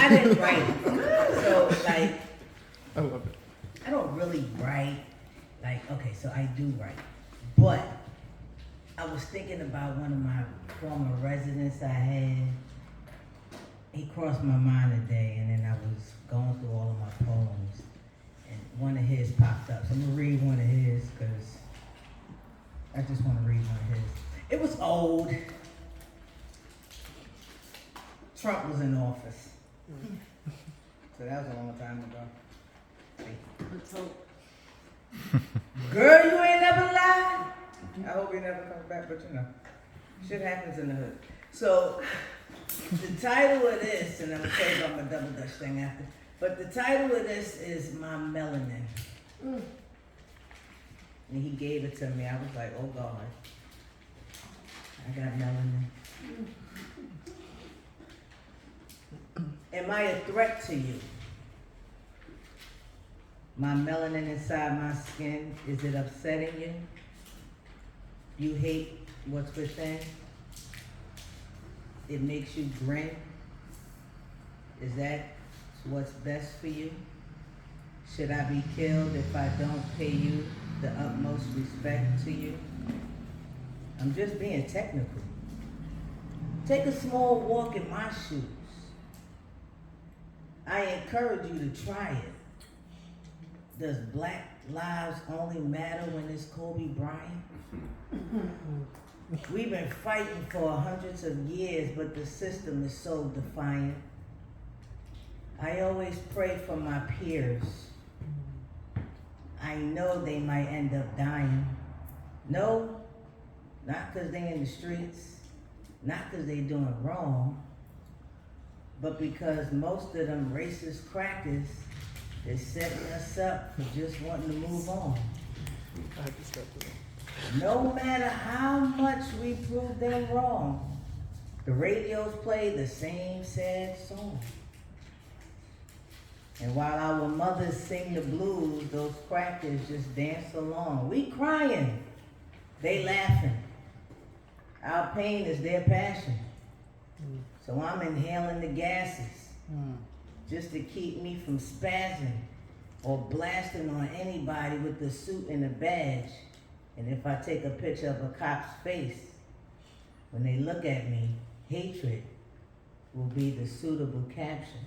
I didn't write it. So, like, I love it. I don't really write. Like, okay, so I do write. But I was thinking about one of my former residents I had. He crossed my mind today, and then I was going through all of my poems, and one of his popped up. So I'm gonna read one of his, because I just want to read one of his. It was old. Trump was in office. So that was a long time ago. Let's hope. Girl, you ain't never lied. I hope he never comes back, but you know, shit happens in the hood. So, the title of this, and I'm gonna tell you about my double dutch thing after, but the title of this is My Melanin. And he gave it to me. I was like, oh God, I got melanin. Am I a threat to you? My melanin inside my skin, is it upsetting you? You hate what's within? It makes you grin? Is that what's best for you? Should I be killed if I don't pay you the utmost respect to you? I'm just being technical. Take a small walk in my shoes. I encourage you to try it. Does black lives only matter when it's Kobe Bryant? We've been fighting for hundreds of years, but the system is so defiant. I always pray for my peers. I know they might end up dying. No, not because they're in the streets, not because they're doing wrong, but because most of them racist crackers is setting us up for just wanting to move on. I had to step to that. No matter how much we prove them wrong, the radios play the same sad song. And while our mothers sing the blues, those crackers just dance along. We crying, they laughing. Our pain is their passion. So I'm inhaling the gases just to keep me from spazzing or blasting on anybody with the suit and the badge. And if I take a picture of a cop's face, when they look at me, hatred will be the suitable caption.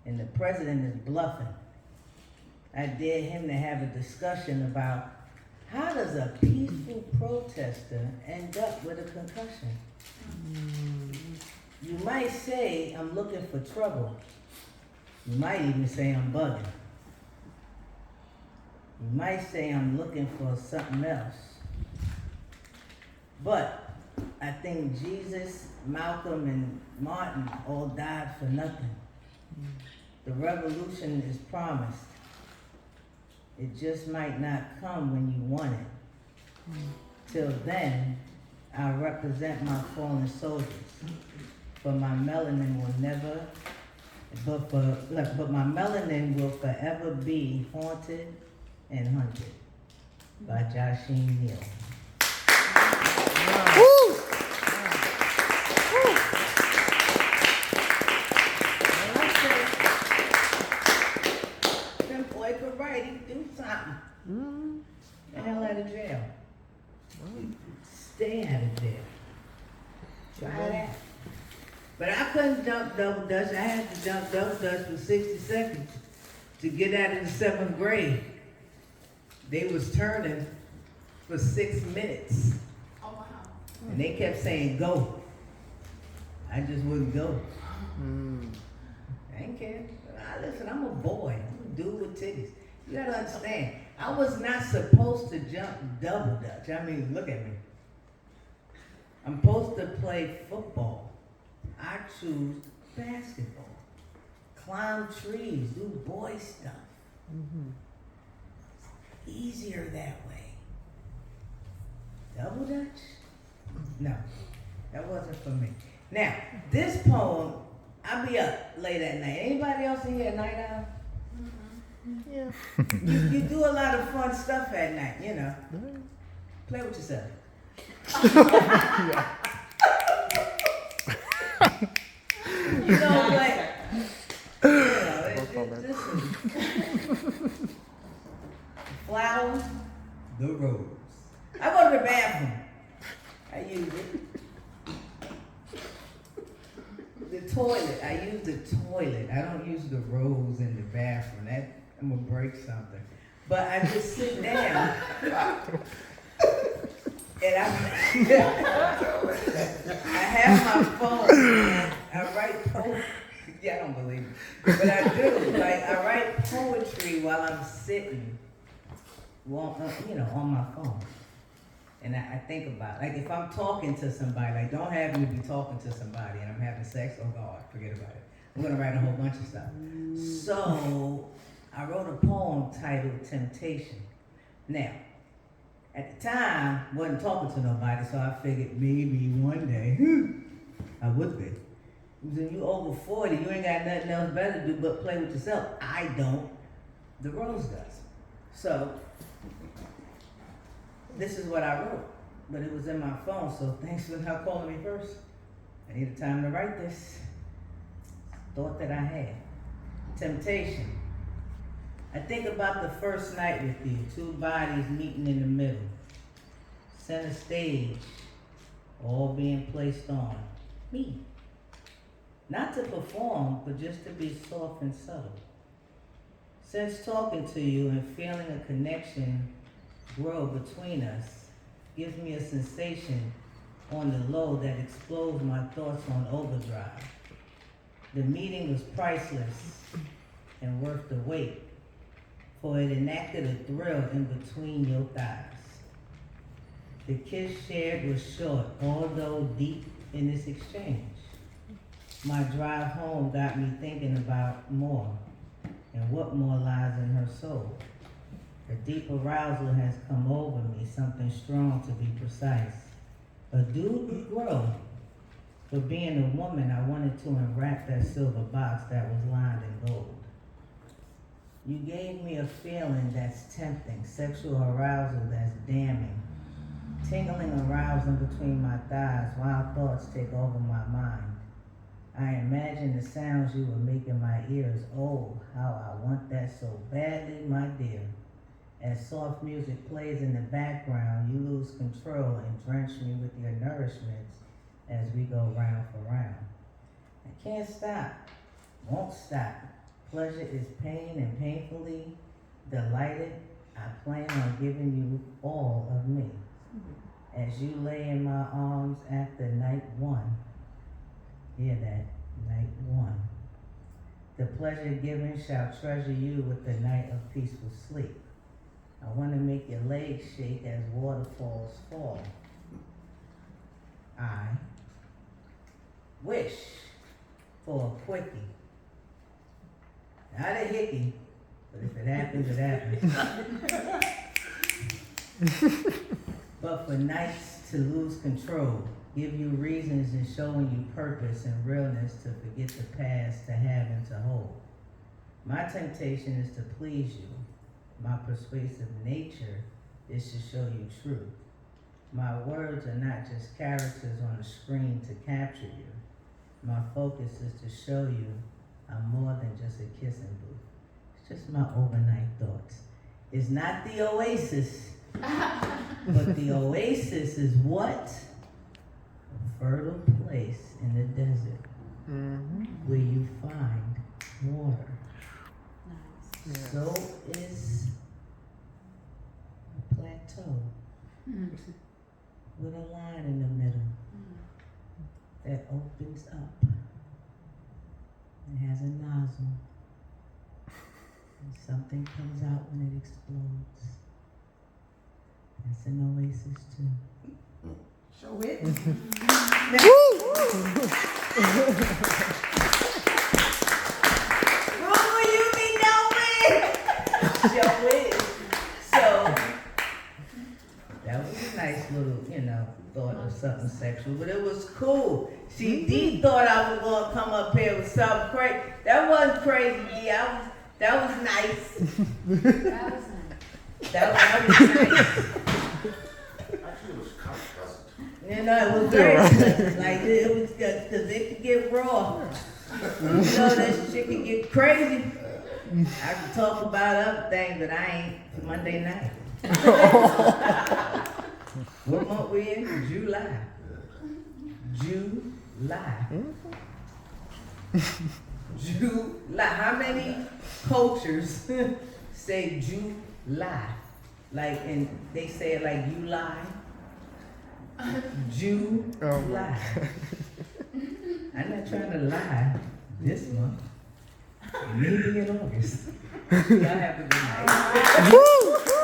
And the president is bluffing. I dare him to have a discussion about how does a peaceful protester end up with a concussion? You might say I'm looking for trouble. You might even say I'm bugging. You might say I'm looking for something else. But I think Jesus, Malcolm, and Martin all died for nothing. The revolution is promised. It just might not come when you want it. Till then, I'll represent my fallen soldiers. But my melanin will never, but my melanin will forever be haunted and hunted by Jah-Sav Neal. Woo! Them boy could write, he do something. The hell out of jail. Stay out of jail. Try that. But I couldn't jump double dutch. I had to jump double dutch for 60 seconds to get out of the 7th grade. They was turning for 6 minutes. Oh, wow. And they kept saying, go. I just wouldn't go. I ain't care. Listen, I'm a boy. I'm a dude with titties. You gotta understand, I was not supposed to jump double dutch. I mean, look at me. I'm supposed to play football. I choose basketball. Climb trees, do boy stuff. Easier that way. Double dutch? No, that wasn't for me. Now, this poem, I'll be up late at night. Anybody else in here at night owl? Yeah. You do a lot of fun stuff at night, you know. Play with yourself. You know what? comment. Listen. Flowers, the rose. I go to the bathroom. I use it. The toilet. I use the toilet. I don't use the rose in the bathroom. I'm gonna break something. But I just sit down. And I have my phone and I write poetry. Yeah, I don't believe it. But I do. Like, I write poetry while I'm sitting, on my phone. And I think about, like, if I'm talking to somebody, like, don't have me be talking to somebody and I'm having sex, oh God, forget about it. I'm gonna write a whole bunch of stuff. So, I wrote a poem titled Temptation. Now, at the time, wasn't talking to nobody, so I figured maybe one day, I would be. When you over 40, you ain't got nothing else better to do but play with yourself. I don't. The rose does. So, this is what I wrote, but it was in my phone, so thanks for not calling me first. I needed time to write this. Thought that I had. Temptation. I think about the first night with you, two bodies meeting in the middle. Center stage, all being placed on me. Not to perform, but just to be soft and subtle. Since talking to you and feeling a connection grow between us, gives me a sensation on the low that explodes my thoughts on overdrive. The meeting was priceless and worth the wait, for it enacted a thrill in between your thighs. The kiss shared was short, although deep in this exchange. My drive home got me thinking about more, and what more lies in her soul. A deep arousal has come over me, something strong to be precise. A dude would grow. For being a woman, I wanted to unwrap that silver box that was lined in gold. You gave me a feeling that's tempting, sexual arousal that's damning. Tingling arousing between my thighs, wild thoughts take over my mind. I imagine the sounds you were making my ears. Oh, how I want that so badly, my dear. As soft music plays in the background, you lose control and drench me with your nourishments as we go round for round. I can't stop, won't stop. Pleasure is pain and painfully delighted. I plan on giving you all of me. As you lay in my arms after night one, hear that, night one. The pleasure given shall treasure you with the night of peaceful sleep. I want to make your legs shake as waterfalls fall. I wish for a quickie. Not a hickey, but if it happens, it happens. But for nights to lose control, give you reasons and showing you purpose and realness to forget the past, to have and to hold. My temptation is to please you. My persuasive nature is to show you truth. My words are not just characters on a screen to capture you. My focus is to show you I'm more than just a kissing booth. It's just my overnight thoughts. It's not the oasis, but the oasis is what? A fertile place in the desert where you find water. Nice. Yes. So is a plateau with a line in the middle that opens up. It has a nozzle, and something comes out when it explodes. That's an oasis too. Show it. Who you be knowing? Show it. So that was a nice little, thought of something sexual, but it was cool. See, Dee thought I was gonna come up here with something crazy. That wasn't crazy, Dee. That was nice. That was nice. That was nice. Actually, it was kind of pleasant. It was very pleasant. Like, it was good, because it could get raw. That shit could get crazy. I can talk about other things, but I ain't for Monday night. What month we in? July. July. July. How many cultures say July? Like, and they say it like you lie. July. I'm not trying to lie this month. Maybe in August. Y'all have a good night.